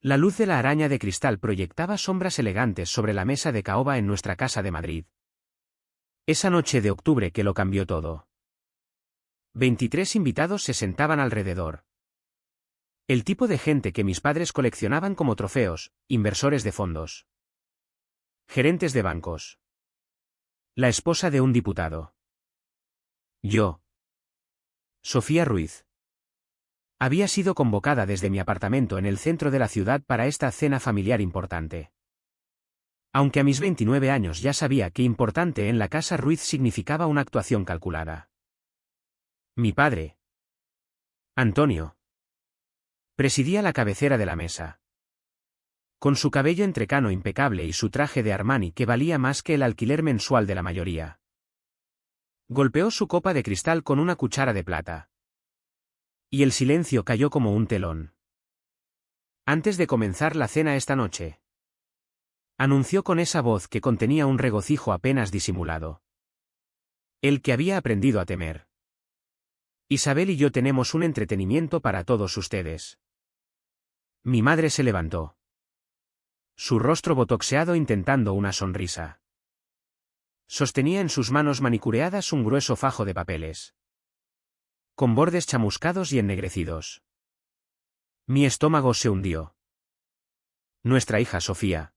La luz de la araña de cristal proyectaba sombras elegantes sobre la mesa de caoba en nuestra casa de Madrid. Esa noche de octubre que lo cambió todo. 23 invitados se sentaban alrededor. El tipo de gente que mis padres coleccionaban como trofeos, inversores de fondos, gerentes de bancos, la esposa de un diputado. Yo. Sofía Ruiz. Había sido convocada desde mi apartamento en el centro de la ciudad para esta cena familiar importante. Aunque a mis 29 años ya sabía que importante en la casa Ruiz significaba una actuación calculada. Mi padre, Antonio, presidía la cabecera de la mesa. Con su cabello entrecano impecable y su traje de Armani que valía más que el alquiler mensual de la mayoría. Golpeó su copa de cristal con una cuchara de plata. Y el silencio cayó como un telón. Antes de comenzar la cena esta noche, anunció con esa voz que contenía un regocijo apenas disimulado. El que había aprendido a temer. Isabel y yo tenemos un entretenimiento para todos ustedes. Mi madre se levantó. Su rostro botoxeado intentando una sonrisa. Sostenía en sus manos manicureadas un grueso fajo de papeles, con bordes chamuscados y ennegrecidos. Mi estómago se hundió. Nuestra hija Sofía.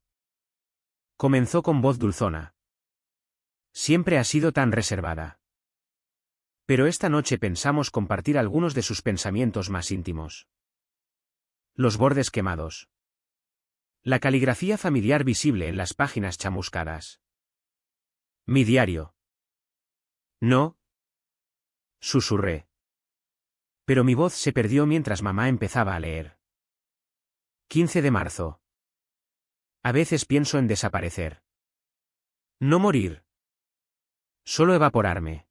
Comenzó con voz dulzona. Siempre ha sido tan reservada. Pero esta noche pensamos compartir algunos de sus pensamientos más íntimos. Los bordes quemados. La caligrafía familiar visible en las páginas chamuscadas. Mi diario. No. Susurré. Pero mi voz se perdió mientras mamá empezaba a leer. 15 de marzo. A veces pienso en desaparecer. No morir. Solo evaporarme.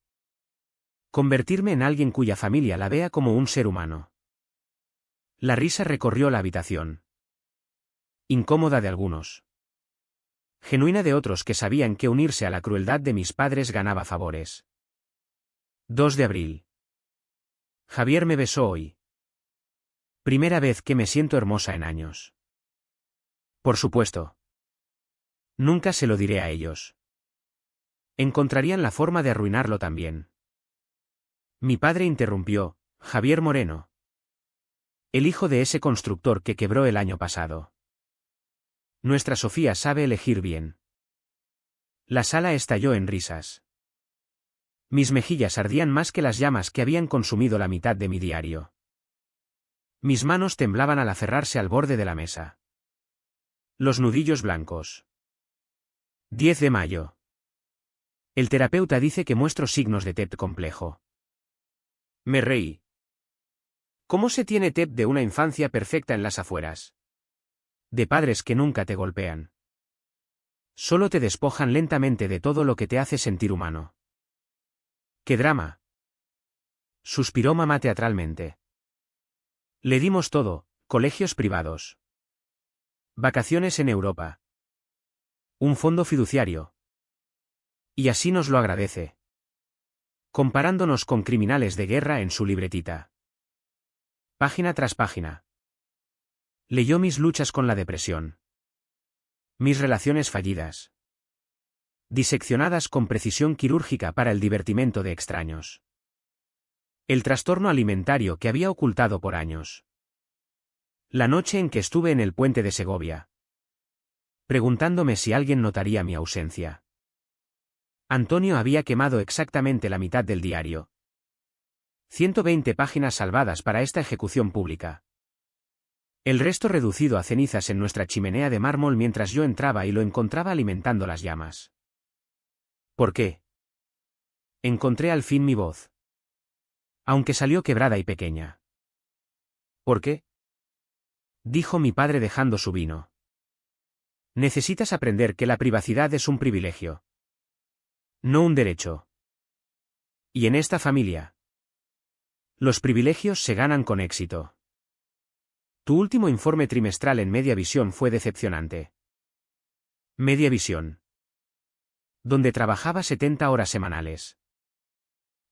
Convertirme en alguien cuya familia la vea como un ser humano. La risa recorrió la habitación. Incómoda de algunos. Genuina de otros que sabían que unirse a la crueldad de mis padres ganaba favores. 2 de abril. Javier me besó hoy. Primera vez que me siento hermosa en años. Por supuesto. Nunca se lo diré a ellos. Encontrarían la forma de arruinarlo también. Mi padre interrumpió, Javier Moreno. El hijo de ese constructor que quebró el año pasado. Nuestra Sofía sabe elegir bien. La sala estalló en risas. Mis mejillas ardían más que las llamas que habían consumido la mitad de mi diario. Mis manos temblaban al aferrarse al borde de la mesa. Los nudillos blancos. 10 de mayo. El terapeuta dice que muestro signos de TEP complejo. Me reí. ¿Cómo se tiene TEP de una infancia perfecta en las afueras? De padres que nunca te golpean. Solo te despojan lentamente de todo lo que te hace sentir humano. ¡Qué drama! Suspiró mamá teatralmente. Le dimos todo, colegios privados. Vacaciones en Europa. Un fondo fiduciario. Y así nos lo agradece. Comparándonos con criminales de guerra en su libretita. Página tras página. Leyó mis luchas con la depresión. Mis relaciones fallidas. Diseccionadas con precisión quirúrgica para el divertimento de extraños. El trastorno alimentario que había ocultado por años. La noche en que estuve en el puente de Segovia. Preguntándome si alguien notaría mi ausencia. Antonio había quemado exactamente la mitad del diario. 120 páginas salvadas para esta ejecución pública. El resto reducido a cenizas en nuestra chimenea de mármol mientras yo entraba y lo encontraba alimentando las llamas. ¿Por qué? Encontré al fin mi voz. Aunque salió quebrada y pequeña. ¿Por qué? Dijo mi padre dejando su vino. Necesitas aprender que la privacidad es un privilegio. No un derecho. Y en esta familia. Los privilegios se ganan con éxito. Tu último informe trimestral en Media Visión fue decepcionante. Media Visión. Donde trabajaba 70 horas semanales.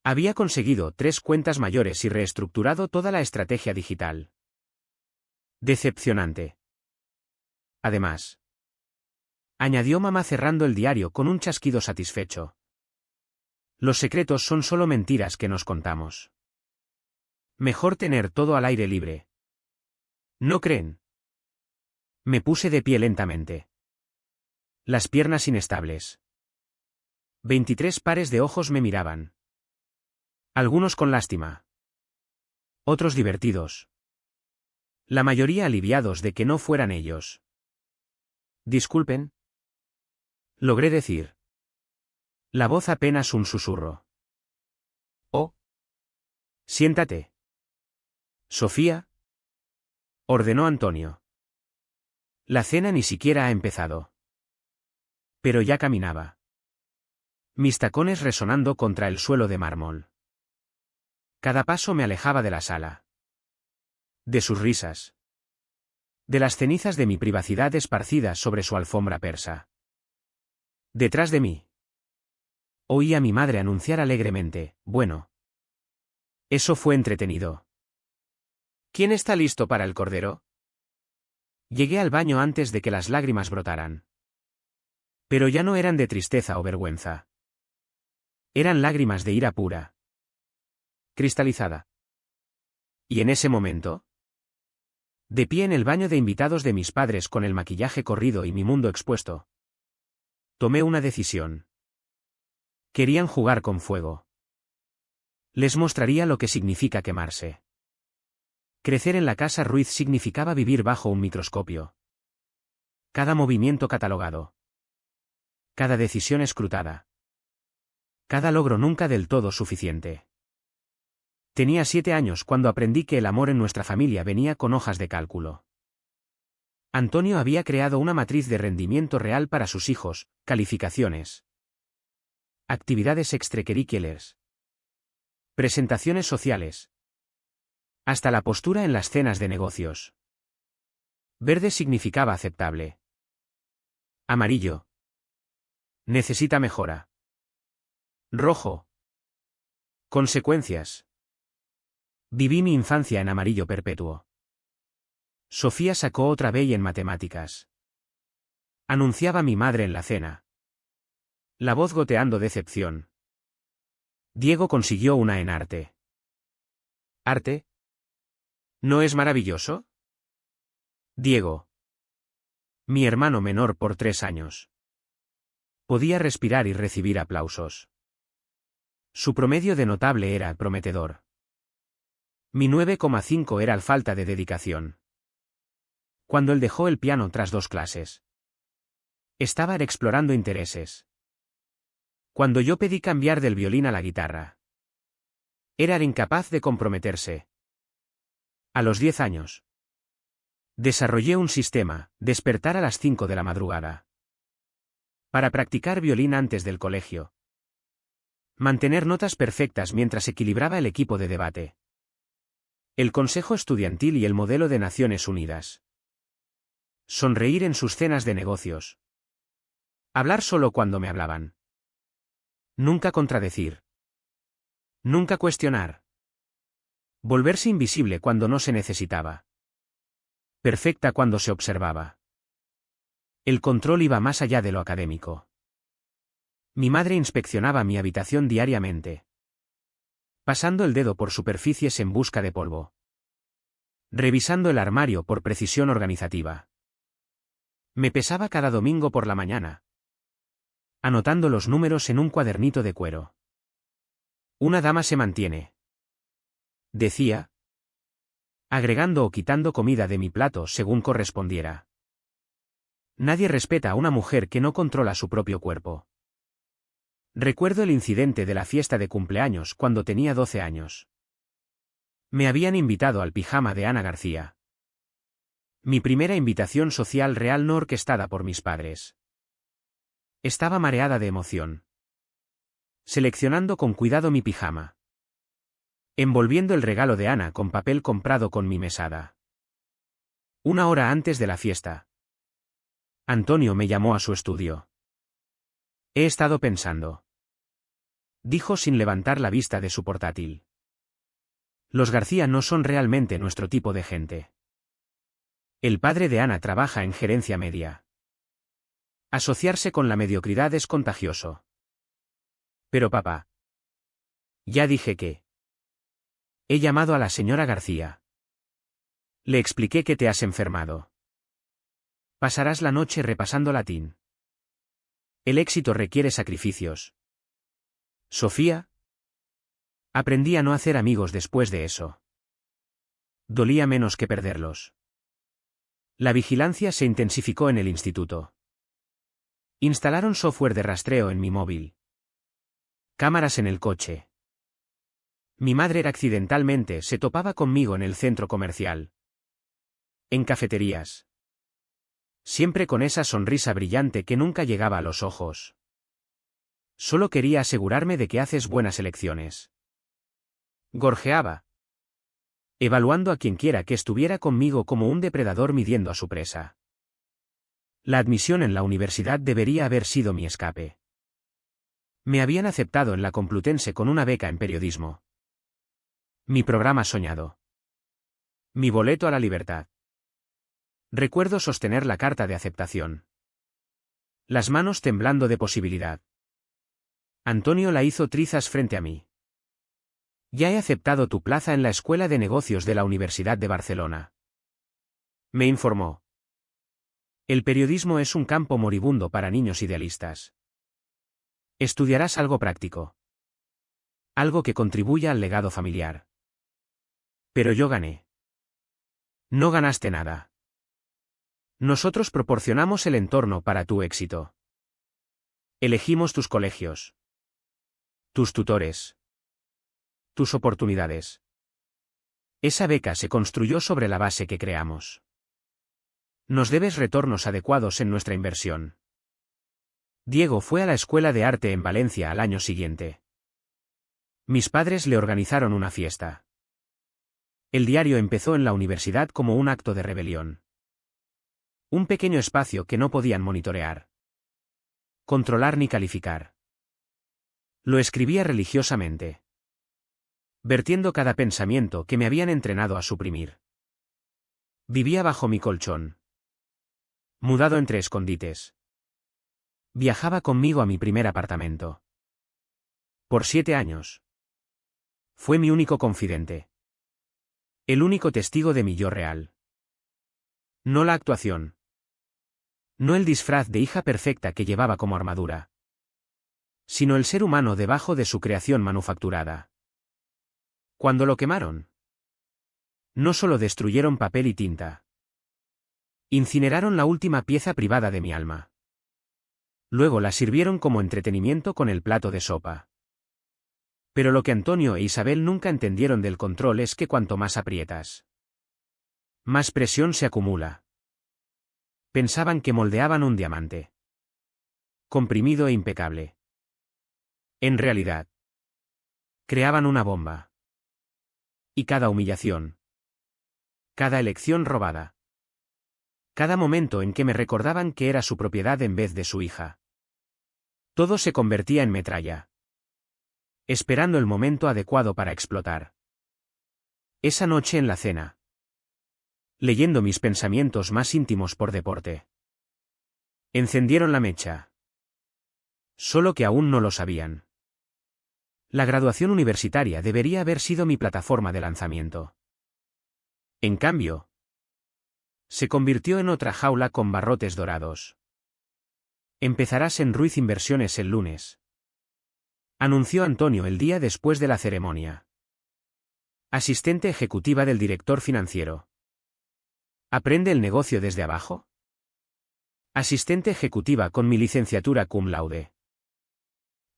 Había conseguido 3 cuentas mayores y reestructurado toda la estrategia digital. Decepcionante. Además, añadió mamá cerrando el diario con un chasquido satisfecho. Los secretos son solo mentiras que nos contamos. Mejor tener todo al aire libre. ¿No creen? Me puse de pie lentamente. Las piernas inestables. 23 pares de ojos me miraban. Algunos con lástima. Otros divertidos. La mayoría aliviados de que no fueran ellos. Disculpen. Logré decir. La voz apenas un susurro. Oh. Siéntate. Sofía. Ordenó Antonio. La cena ni siquiera ha empezado. Pero ya caminaba. Mis tacones resonando contra el suelo de mármol. Cada paso me alejaba de la sala. De sus risas. De las cenizas de mi privacidad esparcidas sobre su alfombra persa. Detrás de mí. Oí a mi madre anunciar alegremente, bueno. Eso fue entretenido. ¿Quién está listo para el cordero? Llegué al baño antes de que las lágrimas brotaran. Pero ya no eran de tristeza o vergüenza. Eran lágrimas de ira pura. Cristalizada. Y en ese momento, de pie en el baño de invitados de mis padres con el maquillaje corrido y mi mundo expuesto, tomé una decisión. Querían jugar con fuego. Les mostraría lo que significa quemarse. Crecer en la casa Ruiz significaba vivir bajo un microscopio. Cada movimiento catalogado. Cada decisión escrutada. Cada logro nunca del todo suficiente. Tenía 7 años cuando aprendí que el amor en nuestra familia venía con hojas de cálculo. Antonio había creado una matriz de rendimiento real para sus hijos, calificaciones. Actividades extracurriculares. Presentaciones sociales. Hasta la postura en las cenas de negocios. Verde significaba aceptable. Amarillo. Necesita mejora. Rojo. Consecuencias. Viví mi infancia en amarillo perpetuo. Sofía sacó otra B en matemáticas. Anunciaba mi madre en la cena. La voz goteando decepción. Diego consiguió una en arte. ¿Arte? ¿No es maravilloso? Diego. Mi hermano menor por 3 años. Podía respirar y recibir aplausos. Su promedio de notable era prometedor. Mi 9,5 era falta de dedicación. Cuando él dejó el piano tras 2 clases. Estaba explorando intereses. Cuando yo pedí cambiar del violín a la guitarra. Era incapaz de comprometerse. A los 10 años. Desarrollé un sistema, despertar a las 5 de la madrugada. Para practicar violín antes del colegio. Mantener notas perfectas mientras equilibraba el equipo de debate. El consejo estudiantil y el modelo de Naciones Unidas. Sonreír en sus cenas de negocios. Hablar solo cuando me hablaban. Nunca contradecir. Nunca cuestionar. Volverse invisible cuando no se necesitaba. Perfecta cuando se observaba. El control iba más allá de lo académico. Mi madre inspeccionaba mi habitación diariamente. Pasando el dedo por superficies en busca de polvo. Revisando el armario por precisión organizativa. Me pesaba cada domingo por la mañana. Anotando los números en un cuadernito de cuero. Una dama se mantiene. Decía. Agregando o quitando comida de mi plato según correspondiera. Nadie respeta a una mujer que no controla su propio cuerpo. Recuerdo el incidente de la fiesta de cumpleaños cuando tenía 12 años. Me habían invitado al pijama de Ana García. Mi primera invitación social real no orquestada por mis padres. Estaba mareada de emoción. Seleccionando con cuidado mi pijama. Envolviendo el regalo de Ana con papel comprado con mi mesada. 1 hora antes de la fiesta. Antonio me llamó a su estudio. He estado pensando. Dijo sin levantar la vista de su portátil. Los García no son realmente nuestro tipo de gente. El padre de Ana trabaja en gerencia media. Asociarse con la mediocridad es contagioso. Pero papá. Ya dije que. He llamado a la señora García. Le expliqué que te has enfermado. Pasarás la noche repasando latín. El éxito requiere sacrificios. Sofía. Aprendí a no hacer amigos después de eso. Dolía menos que perderlos. La vigilancia se intensificó en el instituto. Instalaron software de rastreo en mi móvil. Cámaras en el coche. Mi madre accidentalmente se topaba conmigo en el centro comercial. En cafeterías. Siempre con esa sonrisa brillante que nunca llegaba a los ojos. Solo quería asegurarme de que haces buenas elecciones. Gorjeaba. Evaluando a quienquiera que estuviera conmigo como un depredador midiendo a su presa. La admisión en la universidad debería haber sido mi escape. Me habían aceptado en la Complutense con una beca en periodismo. Mi programa soñado. Mi boleto a la libertad. Recuerdo sostener la carta de aceptación. Las manos temblando de posibilidad. Antonio la hizo trizas frente a mí. Ya he aceptado tu plaza en la Escuela de Negocios de la Universidad de Barcelona. Me informó. El periodismo es un campo moribundo para niños idealistas. Estudiarás algo práctico. Algo que contribuya al legado familiar. Pero yo gané. No ganaste nada. Nosotros proporcionamos el entorno para tu éxito. Elegimos tus colegios. Tus tutores. Tus oportunidades. Esa beca se construyó sobre la base que creamos. Nos debes retornos adecuados en nuestra inversión. Diego fue a la Escuela de Arte en Valencia al año siguiente. Mis padres le organizaron una fiesta. El diario empezó en la universidad como un acto de rebelión. Un pequeño espacio que no podían monitorear, controlar ni calificar. Lo escribía religiosamente, vertiendo cada pensamiento que me habían entrenado a suprimir. Vivía bajo mi colchón, mudado entre escondites. Viajaba conmigo a mi primer apartamento. Por 7 años. Fue mi único confidente. El único testigo de mi yo real. No la actuación. No el disfraz de hija perfecta que llevaba como armadura. Sino el ser humano debajo de su creación manufacturada. Cuando lo quemaron, no solo destruyeron papel y tinta. Incineraron la última pieza privada de mi alma. Luego la sirvieron como entretenimiento con el plato de sopa. Pero lo que Antonio e Isabel nunca entendieron del control es que cuanto más aprietas, más presión se acumula. Pensaban que moldeaban un diamante. Comprimido e impecable. En realidad, creaban una bomba. Y cada humillación. Cada elección robada. Cada momento en que me recordaban que era su propiedad en vez de su hija. Todo se convertía en metralla. Esperando el momento adecuado para explotar. Esa noche en la cena. Leyendo mis pensamientos más íntimos por deporte. Encendieron la mecha. Solo que aún no lo sabían. La graduación universitaria debería haber sido mi plataforma de lanzamiento. En cambio, se convirtió en otra jaula con barrotes dorados. Empezarás en Ruiz Inversiones el lunes. Anunció Antonio el día después de la ceremonia. Asistente ejecutiva del director financiero. ¿Aprende el negocio desde abajo? Asistente ejecutiva con mi licenciatura cum laude.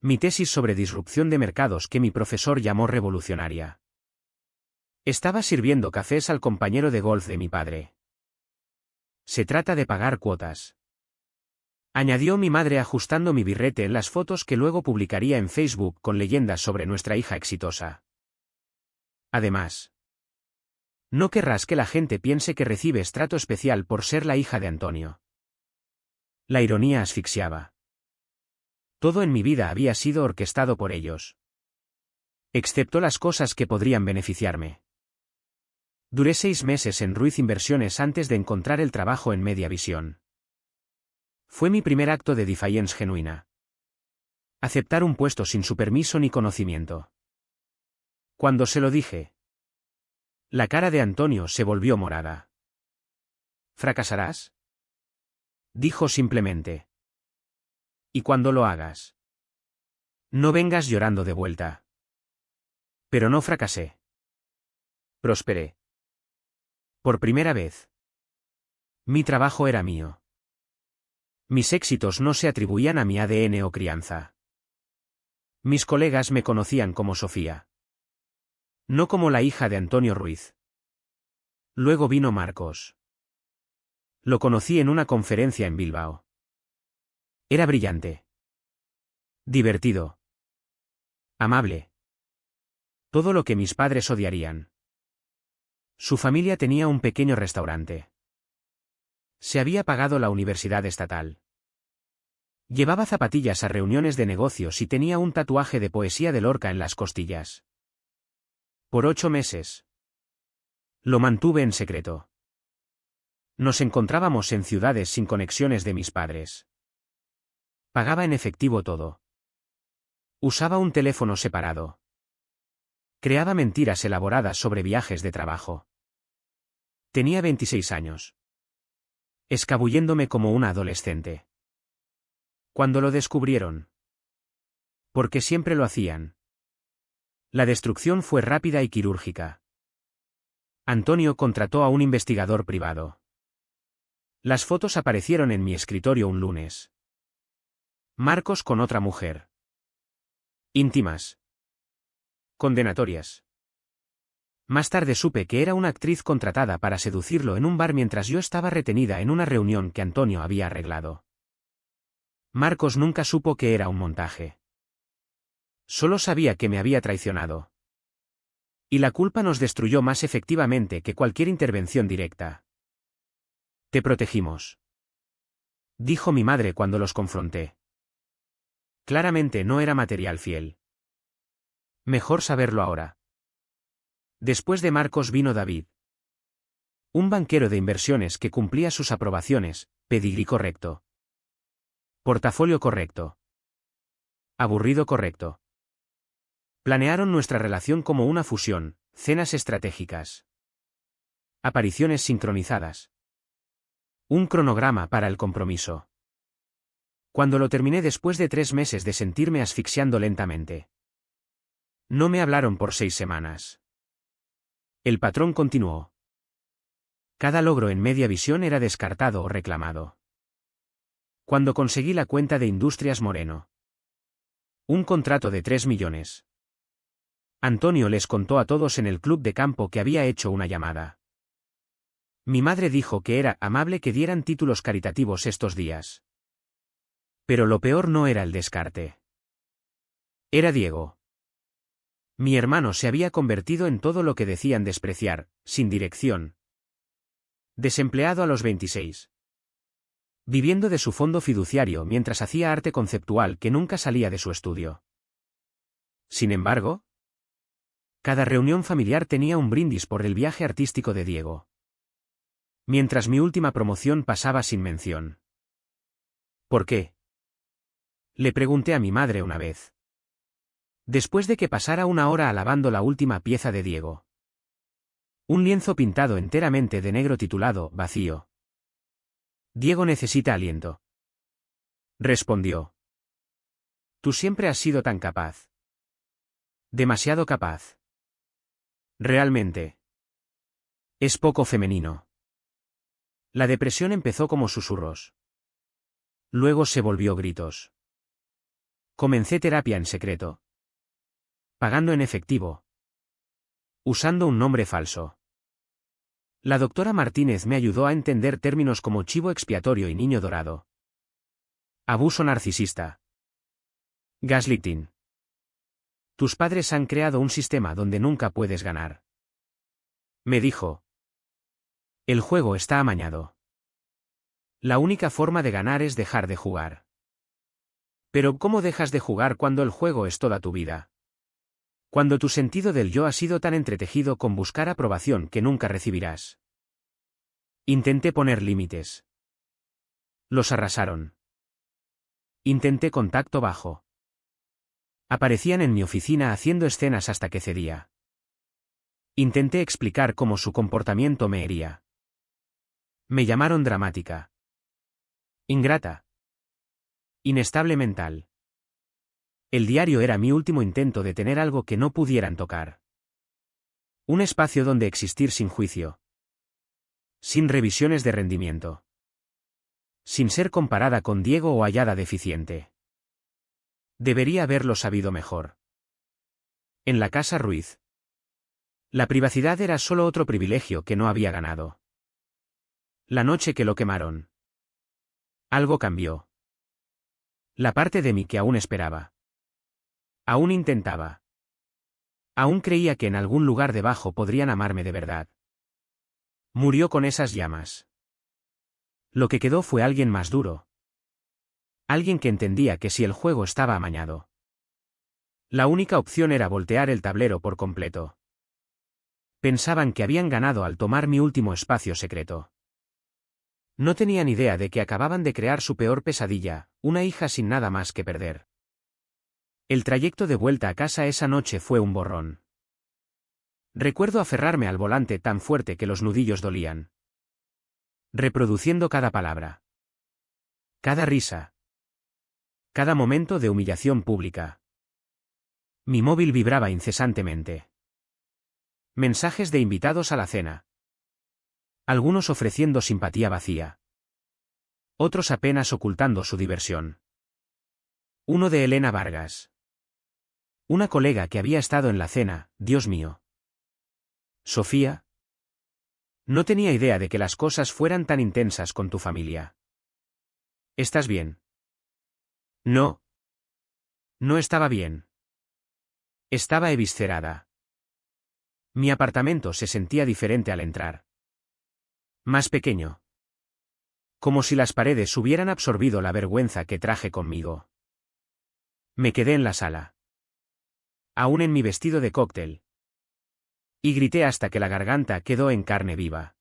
Mi tesis sobre disrupción de mercados que mi profesor llamó revolucionaria. Estaba sirviendo cafés al compañero de golf de mi padre. Se trata de pagar cuotas. Añadió mi madre ajustando mi birrete en las fotos que luego publicaría en Facebook con leyendas sobre nuestra hija exitosa. Además, no querrás que la gente piense que recibes trato especial por ser la hija de Antonio. La ironía asfixiaba. Todo en mi vida había sido orquestado por ellos. Excepto las cosas que podrían beneficiarme. Duré 6 meses en Ruiz Inversiones antes de encontrar el trabajo en Mediavisión. Fue mi primer acto de defiance genuina. Aceptar un puesto sin su permiso ni conocimiento. Cuando se lo dije, la cara de Antonio se volvió morada. ¿Fracasarás?, dijo simplemente. Y cuando lo hagas, no vengas llorando de vuelta. Pero no fracasé. Prosperé. Por primera vez. Mi trabajo era mío. Mis éxitos no se atribuían a mi ADN o crianza. Mis colegas me conocían como Sofía. No como la hija de Antonio Ruiz. Luego vino Marcos. Lo conocí en una conferencia en Bilbao. Era brillante. Divertido. Amable. Todo lo que mis padres odiarían. Su familia tenía un pequeño restaurante. Se había pagado la universidad estatal. Llevaba zapatillas a reuniones de negocios y tenía un tatuaje de poesía de Lorca en las costillas. Por 8 meses. Lo mantuve en secreto. Nos encontrábamos en ciudades sin conexiones de mis padres. Pagaba en efectivo todo. Usaba un teléfono separado. Creaba mentiras elaboradas sobre viajes de trabajo. Tenía 26 años. Escabulléndome como una adolescente. Cuando lo descubrieron. Porque siempre lo hacían. La destrucción fue rápida y quirúrgica. Antonio contrató a un investigador privado. Las fotos aparecieron en mi escritorio un lunes. Marcos con otra mujer. Íntimas. Condenatorias. Más tarde supe que era una actriz contratada para seducirlo en un bar mientras yo estaba retenida en una reunión que Antonio había arreglado. Marcos nunca supo que era un montaje. Solo sabía que me había traicionado. Y la culpa nos destruyó más efectivamente que cualquier intervención directa. Te protegimos, dijo mi madre cuando los confronté. Claramente no era material fiel. Mejor saberlo ahora. Después de Marcos vino David. Un banquero de inversiones que cumplía sus aprobaciones, pedigrí correcto. Portafolio correcto. Aburrido correcto. Planearon nuestra relación como una fusión, cenas estratégicas. Apariciones sincronizadas. Un cronograma para el compromiso. Cuando lo terminé después de 3 meses de sentirme asfixiando lentamente. No me hablaron por 6 semanas. El patrón continuó. Cada logro en Mediavisión era descartado o reclamado. Cuando conseguí la cuenta de Industrias Moreno. Un contrato de 3 millones. Antonio les contó a todos en el club de campo que había hecho una llamada. Mi madre dijo que era amable que dieran títulos caritativos estos días. Pero lo peor no era el descarte. Era Diego. Mi hermano se había convertido en todo lo que decían despreciar, sin dirección. Desempleado a los 26. Viviendo de su fondo fiduciario mientras hacía arte conceptual que nunca salía de su estudio. Sin embargo, cada reunión familiar tenía un brindis por el viaje artístico de Diego. Mientras mi última promoción pasaba sin mención. ¿Por qué?, le pregunté a mi madre una vez. Después de que pasara 1 hora alabando la última pieza de Diego. Un lienzo pintado enteramente de negro titulado Vacío. Diego necesita aliento. Respondió. Tú siempre has sido tan capaz. Demasiado capaz. Realmente. Es poco femenino. La depresión empezó como susurros. Luego se volvió gritos. Comencé terapia en secreto. Pagando en efectivo. Usando un nombre falso. La doctora Martínez me ayudó a entender términos como chivo expiatorio y niño dorado. Abuso narcisista. Gaslighting. Tus padres han creado un sistema donde nunca puedes ganar. Me dijo. El juego está amañado. La única forma de ganar es dejar de jugar. Pero ¿cómo dejas de jugar cuando el juego es toda tu vida? Cuando tu sentido del yo ha sido tan entretejido con buscar aprobación que nunca recibirás. Intenté poner límites. Los arrasaron. Intenté contacto bajo. Aparecían en mi oficina haciendo escenas hasta que cedía. Intenté explicar cómo su comportamiento me hería. Me llamaron dramática. Ingrata. Inestable mental. El diario era mi último intento de tener algo que no pudieran tocar. Un espacio donde existir sin juicio. Sin revisiones de rendimiento. Sin ser comparada con Diego o hallada deficiente. Debería haberlo sabido mejor. En la casa Ruiz. La privacidad era solo otro privilegio que no había ganado. La noche que lo quemaron. Algo cambió. La parte de mí que aún esperaba. Aún intentaba. Aún creía que en algún lugar debajo podrían amarme de verdad. Murió con esas llamas. Lo que quedó fue alguien más duro. Alguien que entendía que si el juego estaba amañado. La única opción era voltear el tablero por completo. Pensaban que habían ganado al tomar mi último espacio secreto. No tenían idea de que acababan de crear su peor pesadilla, una hija sin nada más que perder. El trayecto de vuelta a casa esa noche fue un borrón. Recuerdo aferrarme al volante tan fuerte que los nudillos dolían. Reproduciendo cada palabra. Cada risa. Cada momento de humillación pública. Mi móvil vibraba incesantemente. Mensajes de invitados a la cena. Algunos ofreciendo simpatía vacía. Otros apenas ocultando su diversión. Uno de Elena Vargas. Una colega que había estado en la cena, Dios mío. Sofía. No tenía idea de que las cosas fueran tan intensas con tu familia. ¿Estás bien? No. No estaba bien. Estaba eviscerada. Mi apartamento se sentía diferente al entrar. Más pequeño. Como si las paredes hubieran absorbido la vergüenza que traje conmigo. Me quedé en la sala. Aún en mi vestido de cóctel. Y grité hasta que la garganta quedó en carne viva.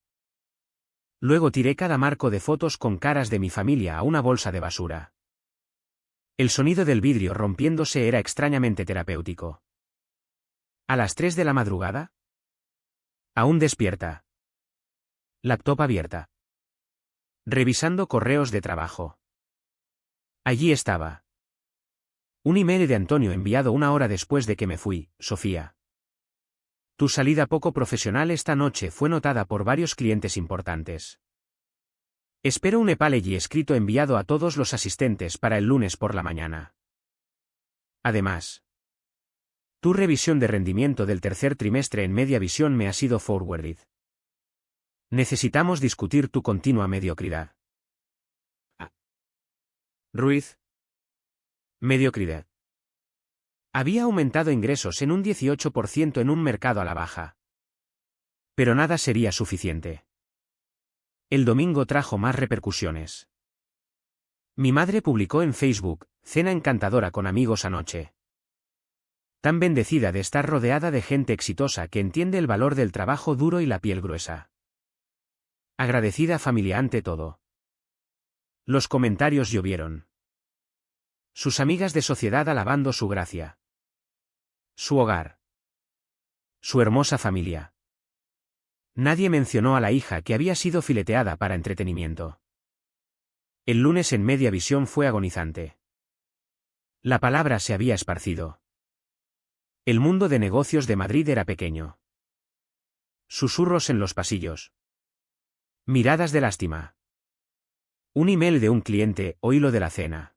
Luego tiré cada marco de fotos con caras de mi familia a una bolsa de basura. El sonido del vidrio rompiéndose era extrañamente terapéutico. ¿A las 3 de la madrugada? Aún despierta. Laptop abierta. Revisando correos de trabajo. Allí estaba. Un email de Antonio enviado una hora después de que me fui, Sofía. Tu salida poco profesional esta noche fue notada por varios clientes importantes. Espero un apology escrito enviado a todos los asistentes para el lunes por la mañana. Además, tu revisión de rendimiento del tercer trimestre en media visión me ha sido forwarded. Necesitamos discutir tu continua mediocridad. Ruiz. Mediocridad. Había aumentado ingresos en un 18% en un mercado a la baja. Pero nada sería suficiente. El domingo trajo más repercusiones. Mi madre publicó en Facebook, cena encantadora con amigos anoche. Tan bendecida de estar rodeada de gente exitosa que entiende el valor del trabajo duro y la piel gruesa. Agradecida familia ante todo. Los comentarios llovieron. Sus amigas de sociedad alabando su gracia. Su hogar. Su hermosa familia. Nadie mencionó a la hija que había sido fileteada para entretenimiento. El lunes en media visión fue agonizante. La palabra se había esparcido. El mundo de negocios de Madrid era pequeño. Susurros en los pasillos. Miradas de lástima. Un email de un cliente o hilo de la cena.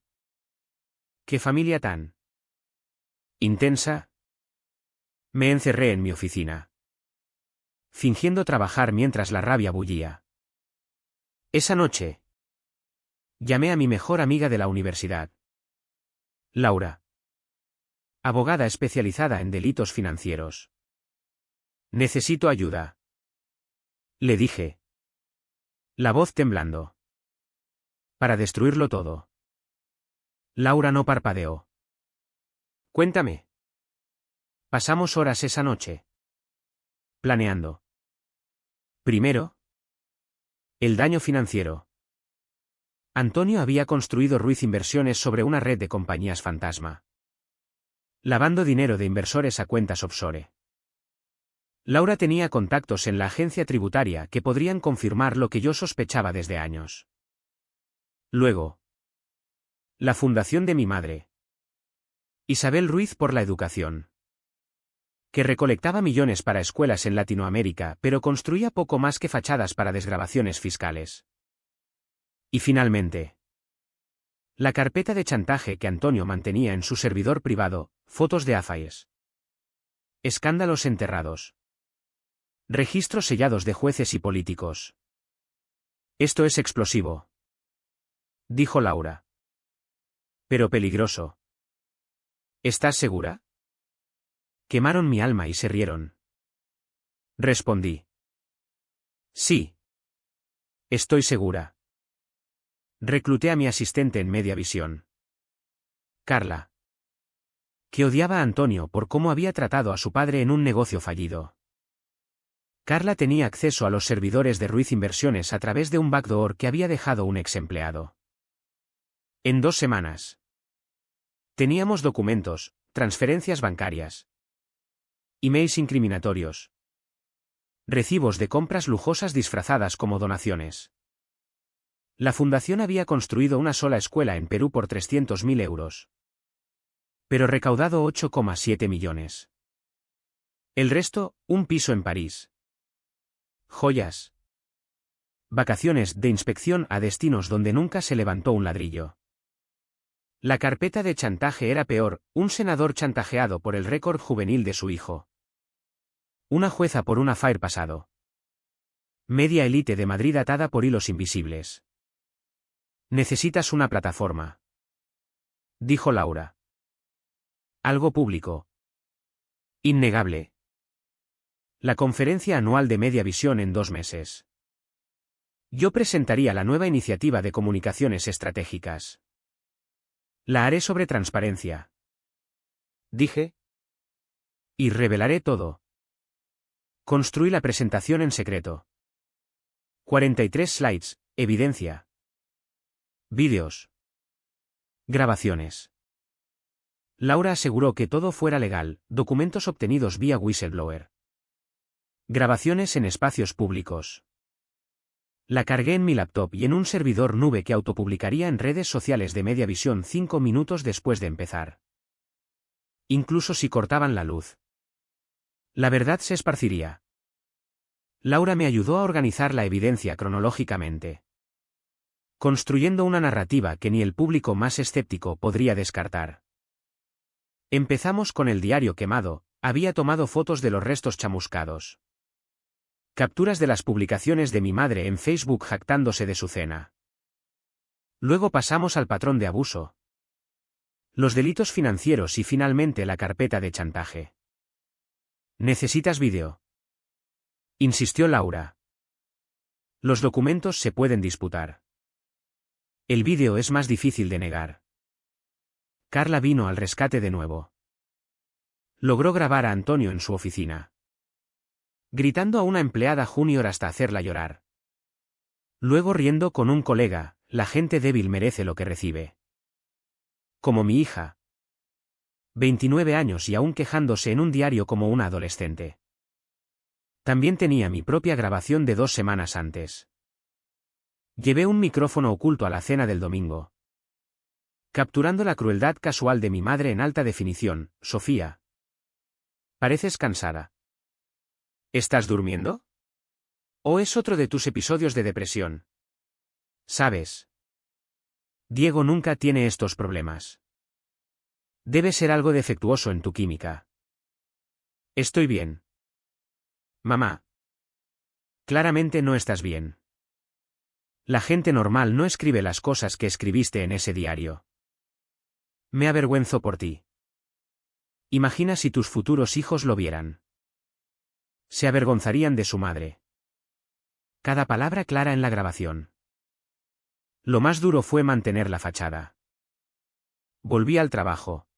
¿Qué familia tan intensa? Me encerré en mi oficina. Fingiendo trabajar mientras la rabia bullía. Esa noche. Llamé a mi mejor amiga de la universidad. Laura. Abogada especializada en delitos financieros. Necesito ayuda. Le dije. La voz temblando. Para destruirlo todo. Laura no parpadeó. Cuéntame. Pasamos horas esa noche planeando. Primero, el daño financiero. Antonio había construido Ruiz Inversiones sobre una red de compañías fantasma, lavando dinero de inversores a cuentas offshore. Laura tenía contactos en la agencia tributaria que podrían confirmar lo que yo sospechaba desde años. Luego, la fundación de mi madre, Isabel Ruiz por la Educación, que recolectaba millones para escuelas en Latinoamérica, pero construía poco más que fachadas para desgravaciones fiscales. Y finalmente, la carpeta de chantaje que Antonio mantenía en su servidor privado, fotos de AFAES, escándalos enterrados, registros sellados de jueces y políticos. Esto es explosivo, dijo Laura. Pero peligroso. ¿Estás segura? Quemaron mi alma y se rieron. Respondí. Sí. Estoy segura. Recluté a mi asistente en Mediavisión, Carla, que odiaba a Antonio por cómo había tratado a su padre en un negocio fallido. Carla tenía acceso a los servidores de Ruiz Inversiones a través de un backdoor que había dejado un ex empleado. En 2 semanas. Teníamos documentos, transferencias bancarias, emails incriminatorios, recibos de compras lujosas disfrazadas como donaciones. La fundación había construido una sola escuela en Perú por 300.000 euros. Pero recaudado 8,7 millones. El resto, un piso en París. Joyas. Vacaciones de inspección a destinos donde nunca se levantó un ladrillo. La carpeta de chantaje era peor, un senador chantajeado por el récord juvenil de su hijo. Una jueza por un affair pasado. Media élite de Madrid atada por hilos invisibles. Necesitas una plataforma, dijo Laura. Algo público. Innegable. La conferencia anual de Mediavisión en 2 meses. Yo presentaría la nueva iniciativa de comunicaciones estratégicas. La haré sobre transparencia, dije. Y revelaré todo. Construí la presentación en secreto. 43 slides, evidencia. Vídeos. Grabaciones. Laura aseguró que todo fuera legal, documentos obtenidos vía whistleblower. Grabaciones en espacios públicos. La cargué en mi laptop y en un servidor nube que autopublicaría en redes sociales de Mediavisión 5 minutos después de empezar. Incluso si cortaban la luz, la verdad se esparciría. Laura me ayudó a organizar la evidencia cronológicamente, construyendo una narrativa que ni el público más escéptico podría descartar. Empezamos con el diario quemado, había tomado fotos de los restos chamuscados. Capturas de las publicaciones de mi madre en Facebook jactándose de su cena. Luego pasamos al patrón de abuso, los delitos financieros y finalmente la carpeta de chantaje. ¿Necesitas vídeo?, insistió Laura. Los documentos se pueden disputar. El vídeo es más difícil de negar. Carla vino al rescate de nuevo. Logró grabar a Antonio en su oficina, gritando a una empleada junior hasta hacerla llorar. Luego riendo con un colega, la gente débil merece lo que recibe. Como mi hija. 29 años y aún quejándose en un diario como una adolescente. También tenía mi propia grabación de 2 semanas antes. Llevé un micrófono oculto a la cena del domingo, capturando la crueldad casual de mi madre en alta definición. Sofía, pareces cansada. ¿Estás durmiendo? ¿O es otro de tus episodios de depresión? ¿Sabes? Diego nunca tiene estos problemas. Debe ser algo defectuoso en tu química. Estoy bien. Mamá. Claramente no estás bien. La gente normal no escribe las cosas que escribiste en ese diario. Me avergüenzo por ti. Imagina si tus futuros hijos lo vieran. Se avergonzarían de su madre. Cada palabra clara en la grabación. Lo más duro fue mantener la fachada. Volví al trabajo.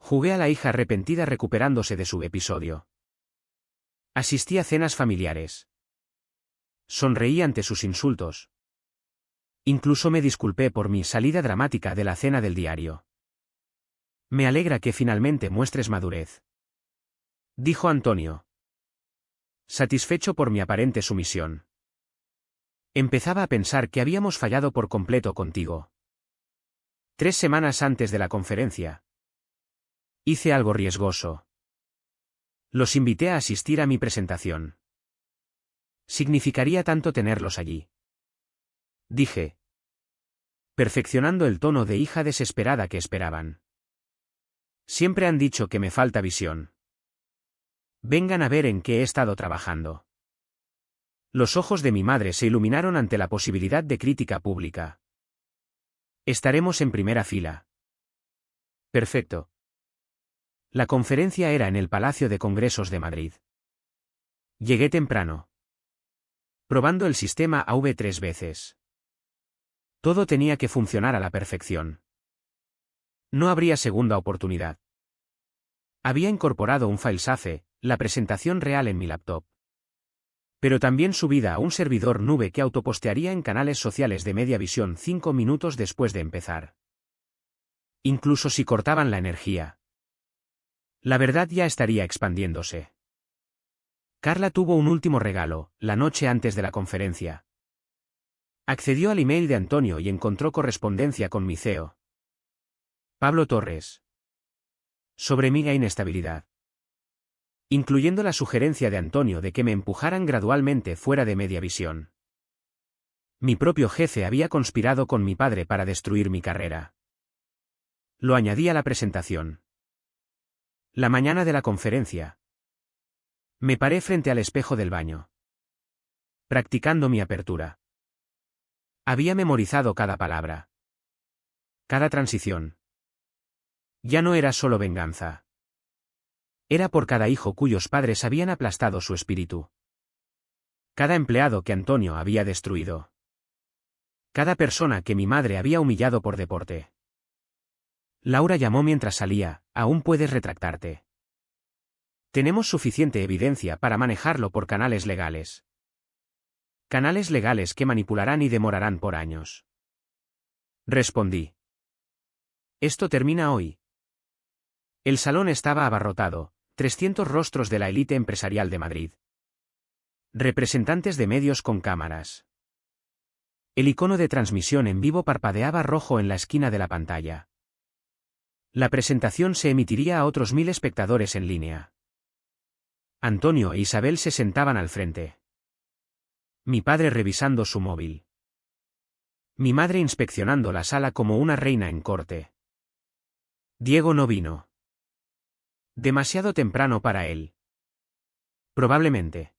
Jugué a la hija arrepentida recuperándose de su episodio. Asistí a cenas familiares. Sonreí ante sus insultos. Incluso me disculpé por mi salida dramática de la cena del diario. Me alegra que finalmente muestres madurez, dijo Antonio, satisfecho por mi aparente sumisión. Empezaba a pensar que habíamos fallado por completo contigo. 3 semanas antes de la conferencia. Hice algo riesgoso. Los invité a asistir a mi presentación. Significaría tanto tenerlos allí. Dije, perfeccionando el tono de hija desesperada que esperaban. Siempre han dicho que me falta visión. Vengan a ver en qué he estado trabajando. Los ojos de mi madre se iluminaron ante la posibilidad de crítica pública. Estaremos en primera fila. Perfecto. La conferencia era en el Palacio de Congresos de Madrid. Llegué temprano. Probando el sistema AV 3 veces. Todo tenía que funcionar a la perfección. No habría segunda oportunidad. Había incorporado un FileSafe, la presentación real en mi laptop. Pero también subida a un servidor nube que autopostearía en canales sociales de MediaVision 5 minutos después de empezar. Incluso si cortaban la energía. La verdad ya estaría expandiéndose. Carla tuvo un último regalo, la noche antes de la conferencia. Accedió al email de Antonio y encontró correspondencia con mi CEO, Pablo Torres, sobre mi inestabilidad. Incluyendo la sugerencia de Antonio de que me empujaran gradualmente fuera de MediaVision. Mi propio jefe había conspirado con mi padre para destruir mi carrera. Lo añadí a la presentación. La mañana de la conferencia. Me paré frente al espejo del baño. Practicando mi apertura. Había memorizado cada palabra. Cada transición. Ya no era solo venganza. Era por cada hijo cuyos padres habían aplastado su espíritu. Cada empleado que Antonio había destruido. Cada persona que mi madre había humillado por deporte. Laura llamó mientras salía, aún puedes retractarte. Tenemos suficiente evidencia para manejarlo por canales legales. Canales legales que manipularán y demorarán por años. Respondí. Esto termina hoy. El salón estaba abarrotado, 300 rostros de la élite empresarial de Madrid. Representantes de medios con cámaras. El icono de transmisión en vivo parpadeaba rojo en la esquina de la pantalla. La presentación se emitiría a otros 1000 espectadores en línea. Antonio e Isabel se sentaban al frente. Mi padre revisando su móvil. Mi madre inspeccionando la sala como una reina en corte. Diego no vino. Demasiado temprano para él. Probablemente.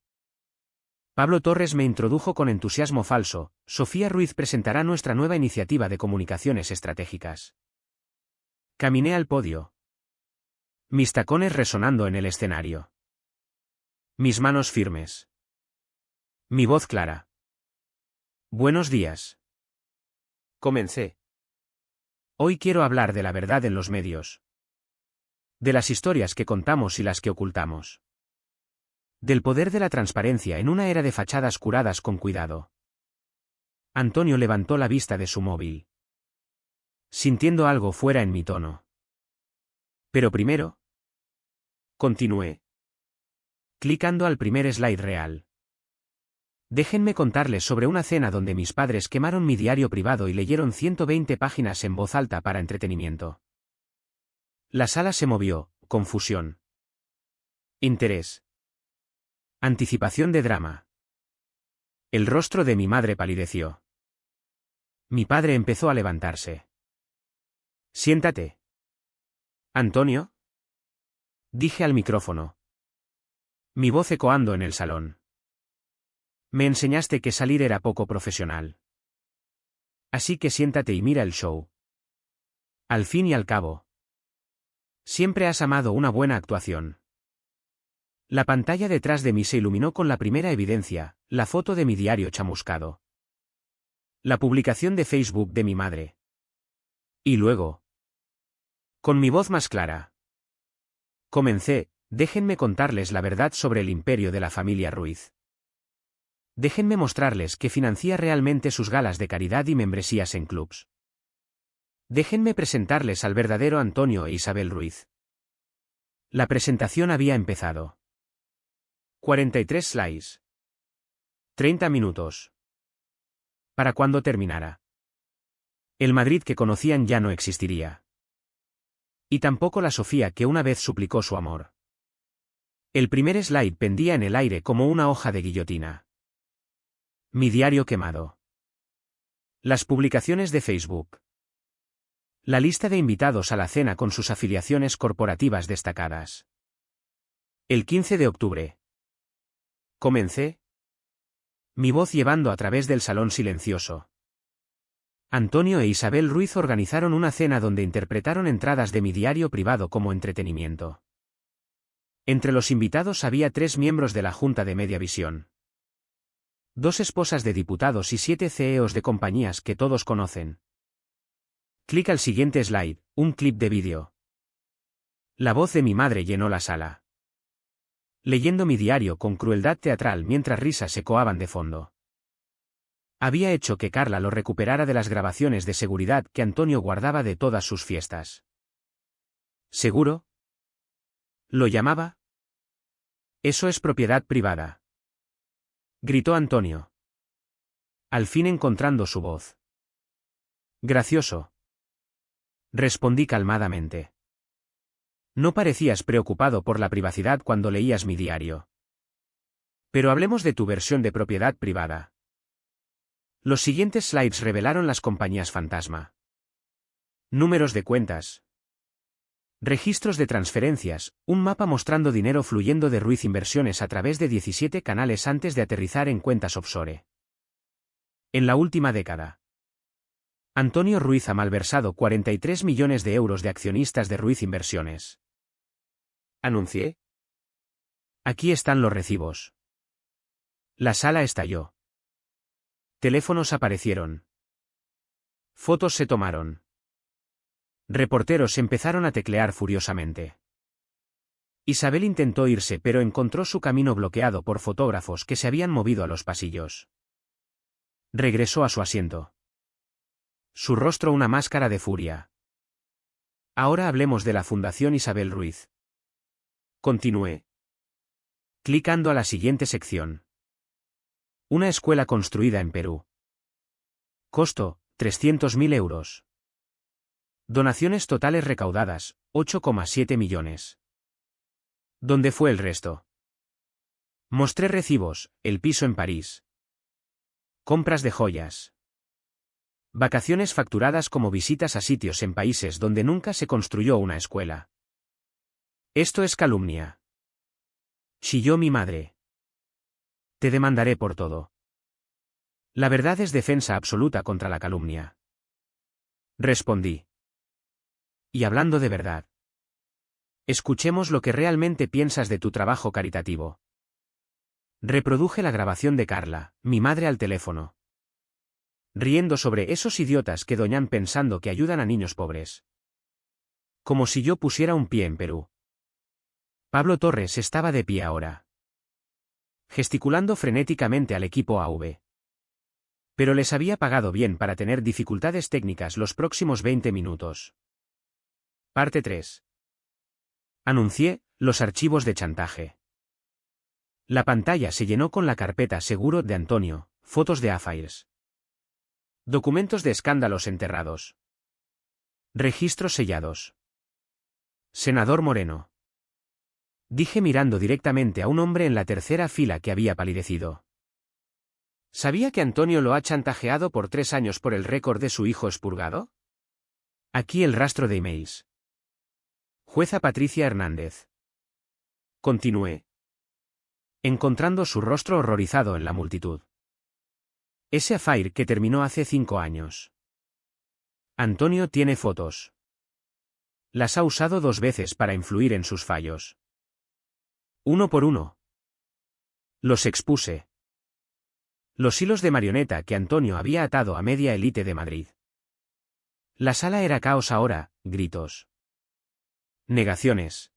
Pablo Torres me introdujo con entusiasmo falso. Sofía Ruiz presentará nuestra nueva iniciativa de comunicaciones estratégicas. Caminé al podio. Mis tacones resonando en el escenario. Mis manos firmes. Mi voz clara. Buenos días. Comencé. Hoy quiero hablar de la verdad en los medios. De las historias que contamos y las que ocultamos. Del poder de la transparencia en una era de fachadas curadas con cuidado. Antonio levantó la vista de su móvil. Sintiendo algo fuera en mi tono. Pero primero. Continué. Clicando al primer slide real. Déjenme contarles sobre una cena donde mis padres quemaron mi diario privado y leyeron 120 páginas en voz alta para entretenimiento. La sala se movió, confusión. Interés. Anticipación de drama. El rostro de mi madre palideció. Mi padre empezó a levantarse. Siéntate. ¿Antonio? Dije al micrófono. Mi voz ecoando en el salón. Me enseñaste que salir era poco profesional. Así que siéntate y mira el show. Al fin y al cabo. Siempre has amado una buena actuación. La pantalla detrás de mí se iluminó con la primera evidencia, la foto de mi diario chamuscado. La publicación de Facebook de mi madre. Y luego. Con mi voz más clara. Comencé, déjenme contarles la verdad sobre el imperio de la familia Ruiz. Déjenme mostrarles que financia realmente sus galas de caridad y membresías en clubs. Déjenme presentarles al verdadero Antonio e Isabel Ruiz. La presentación había empezado. 43 slides. 30 minutos. Para cuando terminara. El Madrid que conocían ya no existiría. Y tampoco la Sofía que una vez suplicó su amor. El primer slide pendía en el aire como una hoja de guillotina. Mi diario quemado. Las publicaciones de Facebook. La lista de invitados a la cena con sus afiliaciones corporativas destacadas. El 15 de octubre. Comencé. Mi voz llevando a través del salón silencioso. Antonio e Isabel Ruiz organizaron una cena donde interpretaron entradas de mi diario privado como entretenimiento. Entre los invitados había 3 miembros de la Junta de Mediavisión. 2 esposas de diputados y 7 CEOs de compañías que todos conocen. Clic al siguiente slide, un clip de vídeo. La voz de mi madre llenó la sala. Leyendo mi diario con crueldad teatral mientras risas ecoaban de fondo. Había hecho que Carla lo recuperara de las grabaciones de seguridad que Antonio guardaba de todas sus fiestas. ¿Seguro? ¿Lo llamaba? Eso es propiedad privada. Gritó Antonio. Al fin encontrando su voz. Gracioso. Respondí calmadamente. No parecías preocupado por la privacidad cuando leías mi diario. Pero hablemos de tu versión de propiedad privada. Los siguientes slides revelaron las compañías fantasma. Números de cuentas. Registros de transferencias, un mapa mostrando dinero fluyendo de Ruiz Inversiones a través de 17 canales antes de aterrizar en cuentas offshore. En la última década. Antonio Ruiz ha malversado 43 millones de euros de accionistas de Ruiz Inversiones. Anuncié. Aquí están los recibos. La sala estalló. Teléfonos aparecieron. Fotos se tomaron. Reporteros empezaron a teclear furiosamente. Isabel intentó irse pero encontró su camino bloqueado por fotógrafos que se habían movido a los pasillos. Regresó a su asiento. Su rostro una máscara de furia. Ahora hablemos de la Fundación Isabel Ruiz. Continué. Clicando a la siguiente sección. Una escuela construida en Perú. Costo, 300.000 euros. Donaciones totales recaudadas, 8,7 millones. ¿Dónde fue el resto? Mostré recibos, el piso en París. Compras de joyas. Vacaciones facturadas como visitas a sitios en países donde nunca se construyó una escuela. Esto es calumnia. Chilló mi madre. Te demandaré por todo. La verdad es defensa absoluta contra la calumnia. Respondí. Y hablando de verdad. Escuchemos lo que realmente piensas de tu trabajo caritativo. Reproduje la grabación de Carla, mi madre al teléfono. Riendo sobre esos idiotas que doñan pensando que ayudan a niños pobres. Como si yo pusiera un pie en Perú. Pablo Torres estaba de pie ahora. Gesticulando frenéticamente al equipo AV. Pero les había pagado bien para tener dificultades técnicas los próximos 20 minutos. Parte 3. Anuncié, los archivos de chantaje. La pantalla se llenó con la carpeta seguro de Antonio, fotos de affairs. Documentos de escándalos enterrados. Registros sellados. Senador Moreno. Dije mirando directamente a un hombre en la tercera fila que había palidecido. ¿Sabía que Antonio lo ha chantajeado por 3 años por el récord de su hijo expurgado? Aquí el rastro de emails. Jueza Patricia Hernández. Continué. Encontrando su rostro horrorizado en la multitud. Ese affair que terminó hace 5 años. Antonio tiene fotos. Las ha usado 2 veces para influir en sus fallos. Uno por uno. Los expuse. Los hilos de marioneta que Antonio había atado a media élite de Madrid. La sala era caos ahora, gritos. Negaciones.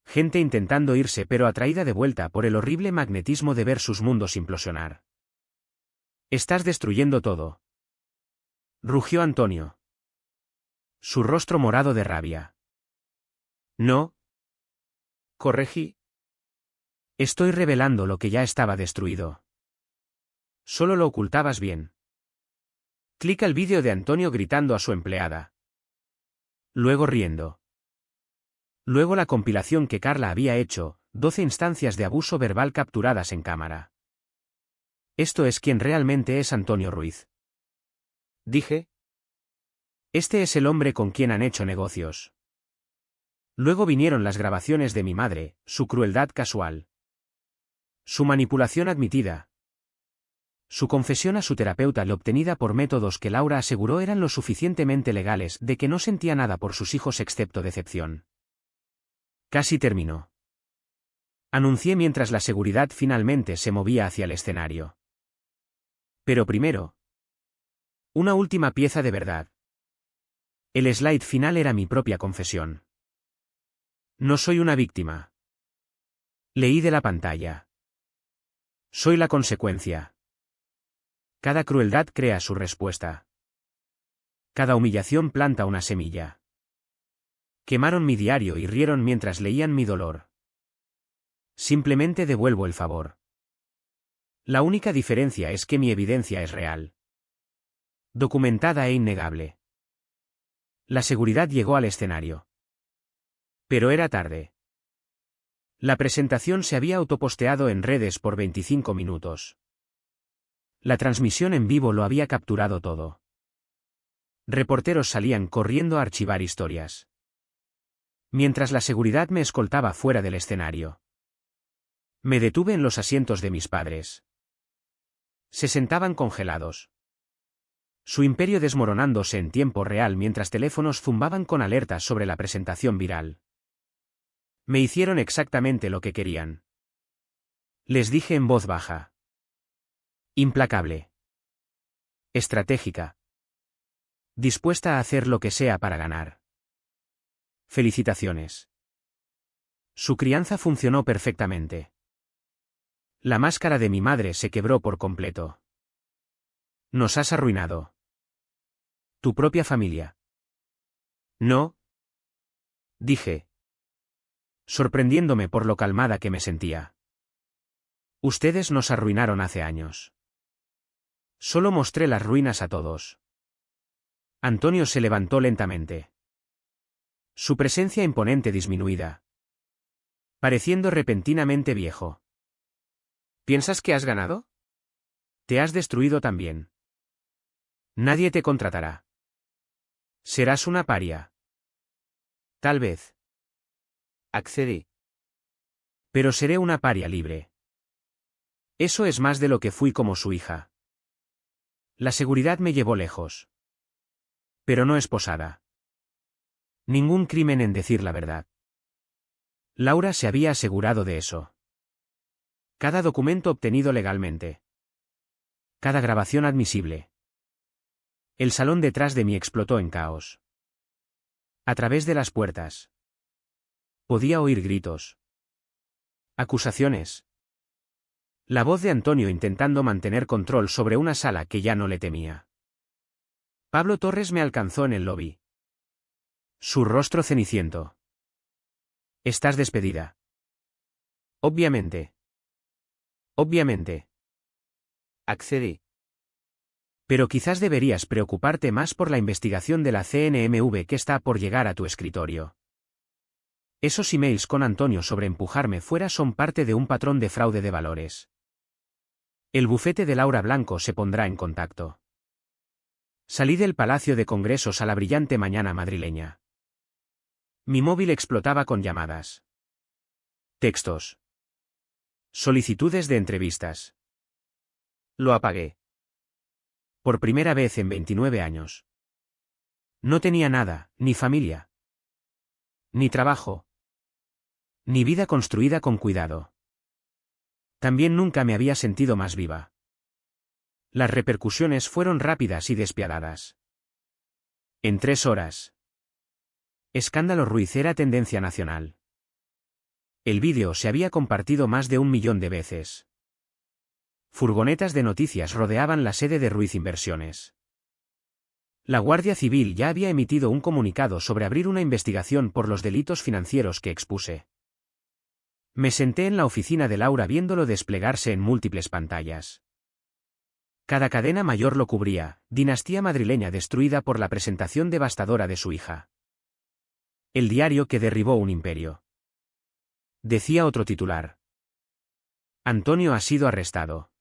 Gente intentando irse pero atraída de vuelta por el horrible magnetismo de ver sus mundos implosionar. Estás destruyendo todo. Rugió Antonio. Su rostro morado de rabia. No. Corregí. Estoy revelando lo que ya estaba destruido. Solo lo ocultabas bien. Clica el vídeo de Antonio gritando a su empleada. Luego riendo. Luego la compilación que Carla había hecho, 12 instancias de abuso verbal capturadas en cámara. Esto es quien realmente es Antonio Ruiz. Dije. Este es el hombre con quien han hecho negocios. Luego vinieron las grabaciones de mi madre, su crueldad casual. Su manipulación admitida. Su confesión a su terapeuta y obtenida por métodos que Laura aseguró eran lo suficientemente legales de que no sentía nada por sus hijos excepto decepción. Casi terminó. Anuncié mientras la seguridad finalmente se movía hacia el escenario. Pero primero. Una última pieza de verdad. El slide final era mi propia confesión. No soy una víctima. Leí de la pantalla. Soy la consecuencia. Cada crueldad crea su respuesta. Cada humillación planta una semilla. Quemaron mi diario y rieron mientras leían mi dolor. Simplemente devuelvo el favor. La única diferencia es que mi evidencia es real. Documentada e innegable. La seguridad llegó al escenario. Pero era tarde. La presentación se había autoposteado en redes por 25 minutos. La transmisión en vivo lo había capturado todo. Reporteros salían corriendo a archivar historias. Mientras la seguridad me escoltaba fuera del escenario. Me detuve en los asientos de mis padres. Se sentaban congelados. Su imperio desmoronándose en tiempo real mientras teléfonos zumbaban con alertas sobre la presentación viral. Me hicieron exactamente lo que querían. Les dije en voz baja. Implacable. Estratégica. Dispuesta a hacer lo que sea para ganar. Felicitaciones. Su crianza funcionó perfectamente. La máscara de mi madre se quebró por completo. Nos has arruinado. Tu propia familia. No. Dije. Sorprendiéndome por lo calmada que me sentía. Ustedes nos arruinaron hace años. Solo mostré las ruinas a todos. Antonio se levantó lentamente. Su presencia imponente disminuida. Pareciendo repentinamente viejo. ¿Piensas que has ganado? Te has destruido también. Nadie te contratará. Serás una paria. Tal vez. Accedí. Pero seré una paria libre. Eso es más de lo que fui como su hija. La seguridad me llevó lejos. Pero no esposada. Ningún crimen en decir la verdad. Laura se había asegurado de eso. Cada documento obtenido legalmente. Cada grabación admisible. El salón detrás de mí explotó en caos. A través de las puertas. Podía oír gritos. Acusaciones. La voz de Antonio intentando mantener control sobre una sala que ya no le temía. Pablo Torres me alcanzó en el lobby. Su rostro ceniciento. Estás despedida. Obviamente. Obviamente. Accedí. Pero quizás deberías preocuparte más por la investigación de la CNMV que está por llegar a tu escritorio. Esos emails con Antonio sobre empujarme fuera son parte de un patrón de fraude de valores. El bufete de Laura Blanco se pondrá en contacto. Salí del Palacio de Congresos a la brillante mañana madrileña. Mi móvil explotaba con llamadas. Textos. Solicitudes de entrevistas. Lo apagué. Por primera vez en 29 años. No tenía nada, ni familia. Ni trabajo. Ni vida construida con cuidado. También nunca me había sentido más viva. Las repercusiones fueron rápidas y despiadadas. En 3 horas. Escándalo Ruiz era tendencia nacional. El vídeo se había compartido más de 1 millón de veces. Furgonetas de noticias rodeaban la sede de Ruiz Inversiones. La Guardia Civil ya había emitido un comunicado sobre abrir una investigación por los delitos financieros que expuse. Me senté en la oficina de Laura viéndolo desplegarse en múltiples pantallas. Cada cadena mayor lo cubría, dinastía madrileña destruida por la presentación devastadora de su hija. El diario que derribó un imperio. Decía otro titular. Antonio ha sido arrestado.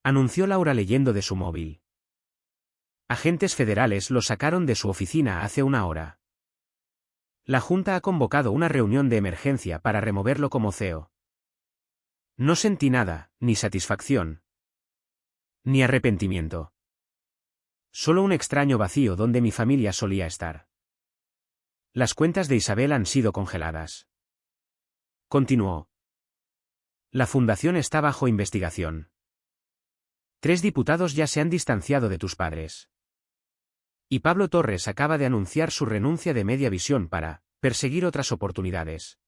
Anunció Laura leyendo de su móvil. Agentes federales lo sacaron de su oficina hace una hora. La Junta ha convocado una reunión de emergencia para removerlo como CEO. No sentí nada, ni satisfacción, ni arrepentimiento. Solo un extraño vacío donde mi familia solía estar. Las cuentas de Isabel han sido congeladas. Continuó. La fundación está bajo investigación. 3 diputados ya se han distanciado de tus padres. Y Pablo Torres acaba de anunciar su renuncia de Media Visión para perseguir otras oportunidades.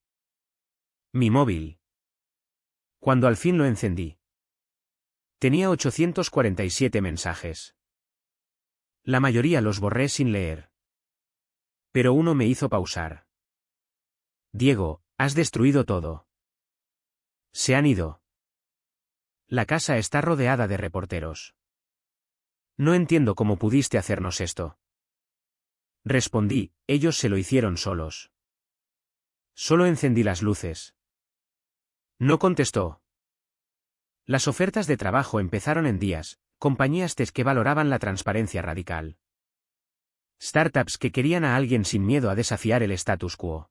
Mi móvil. Cuando al fin lo encendí, tenía 847 mensajes. La mayoría los borré sin leer. Pero uno me hizo pausar. Diego, has destruido todo. Se han ido. La casa está rodeada de reporteros. No entiendo cómo pudiste hacernos esto. Respondí, ellos se lo hicieron solos. Solo encendí las luces. No contestó. Las ofertas de trabajo empezaron en días, compañías tech que valoraban la transparencia radical. Startups que querían a alguien sin miedo a desafiar el status quo.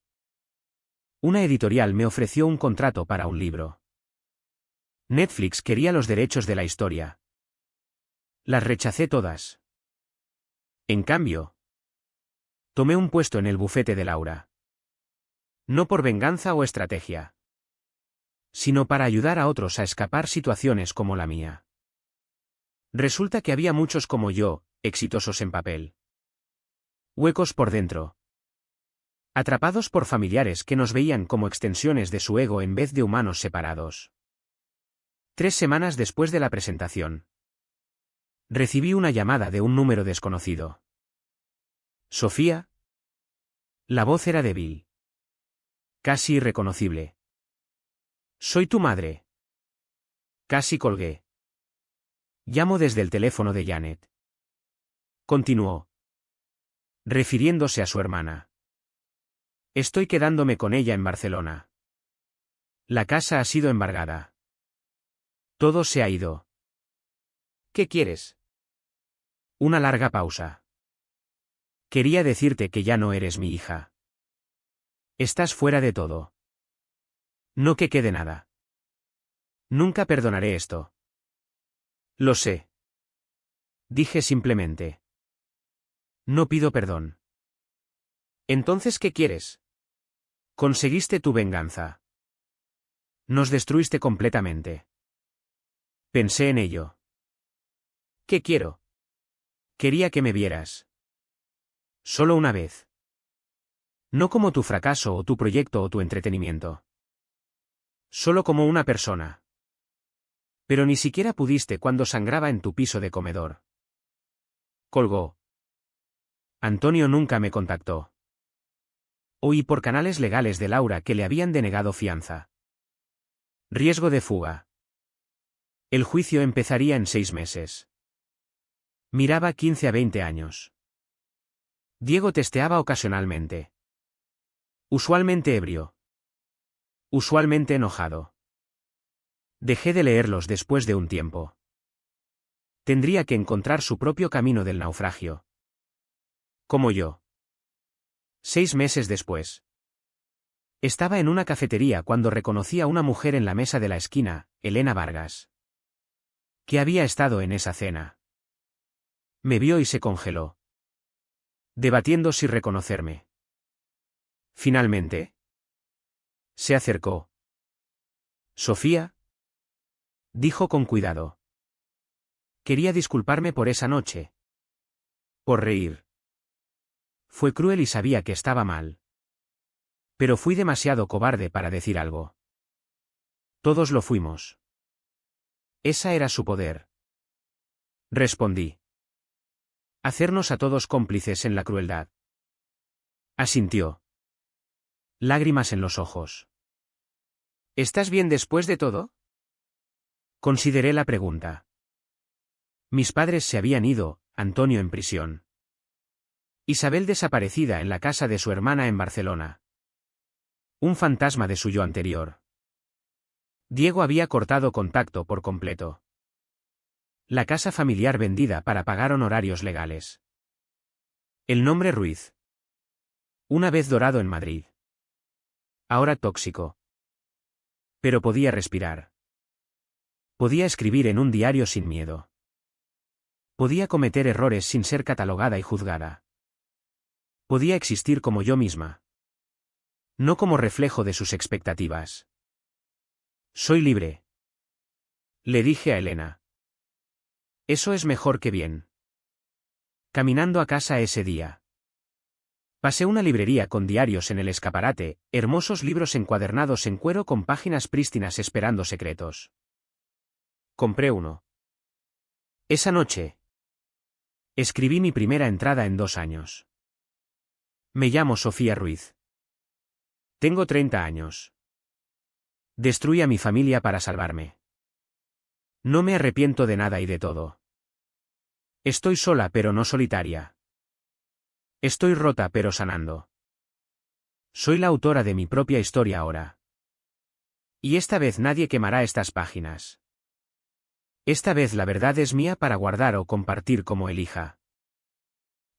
Una editorial me ofreció un contrato para un libro. Netflix quería los derechos de la historia. Las rechacé todas. En cambio, tomé un puesto en el bufete de Laura. No por venganza o estrategia, sino para ayudar a otros a escapar situaciones como la mía. Resulta que había muchos como yo, exitosos en papel. Huecos por dentro. Atrapados por familiares que nos veían como extensiones de su ego en vez de humanos separados. 3 semanas después de la presentación, recibí una llamada de un número desconocido. ¿Sofía? La voz era débil. Casi irreconocible. Soy tu madre. Casi colgué. Llamo desde el teléfono de Janet. Continuó, refiriéndose a su hermana. Estoy quedándome con ella en Barcelona. La casa ha sido embargada. Todo se ha ido. ¿Qué quieres? Una larga pausa. Quería decirte que ya no eres mi hija. Estás fuera de todo. No que quede nada. Nunca perdonaré esto. Lo sé. Dije simplemente. No pido perdón. Entonces, ¿qué quieres? Conseguiste tu venganza. Nos destruiste completamente. Pensé en ello. ¿Qué quiero? Quería que me vieras. Solo una vez. No como tu fracaso o tu proyecto o tu entretenimiento. Solo como una persona. Pero ni siquiera pudiste cuando sangraba en tu piso de comedor. Colgó. Antonio nunca me contactó. Oí por canales legales de Laura que le habían denegado fianza. Riesgo de fuga. El juicio empezaría en 6 meses. Miraba 15 a 20 años. Diego testeaba ocasionalmente. Usualmente ebrio. Usualmente enojado. Dejé de leerlos después de un tiempo. Tendría que encontrar su propio camino del naufragio. Como yo. 6 meses después. Estaba en una cafetería cuando reconocí a una mujer en la mesa de la esquina, Elena Vargas. Que había estado en esa cena. Me vio y se congeló. Debatiendo si reconocerme. Finalmente. Se acercó. ¿Sofía? Dijo con cuidado. Quería disculparme por esa noche. Por reír. Fue cruel y sabía que estaba mal. Pero fui demasiado cobarde para decir algo. Todos lo fuimos. Esa era su poder. Respondí. Hacernos a todos cómplices en la crueldad. Asintió. Lágrimas en los ojos. ¿Estás bien después de todo? Consideré la pregunta. Mis padres se habían ido, Antonio en prisión. Isabel desaparecida en la casa de su hermana en Barcelona. Un fantasma de su yo anterior. Diego había cortado contacto por completo. La casa familiar vendida para pagar honorarios legales. El nombre Ruiz. Una vez dorado en Madrid. Ahora tóxico. Pero podía respirar. Podía escribir en un diario sin miedo. Podía cometer errores sin ser catalogada y juzgada. Podía existir como yo misma. No como reflejo de sus expectativas. Soy libre. Le dije a Elena. Eso es mejor que bien. Caminando a casa ese día. Pasé una librería con diarios en el escaparate, hermosos libros encuadernados en cuero con páginas prístinas esperando secretos. Compré uno. Esa noche. Escribí mi primera entrada en 2 años. Me llamo Sofía Ruiz. Tengo 30 años. Destruí a mi familia para salvarme. No me arrepiento de nada y de todo. Estoy sola pero no solitaria. Estoy rota pero sanando. Soy la autora de mi propia historia ahora. Y esta vez nadie quemará estas páginas. Esta vez la verdad es mía para guardar o compartir como elija.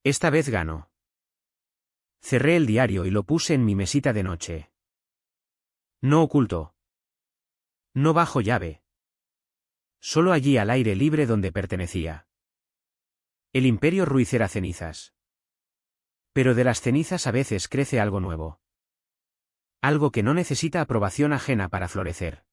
Esta vez gano. Cerré el diario y lo puse en mi mesita de noche. No oculto. No bajo llave. Solo allí al aire libre donde pertenecía. El imperio Ruiz era cenizas. Pero de las cenizas a veces crece algo nuevo. Algo que no necesita aprobación ajena para florecer.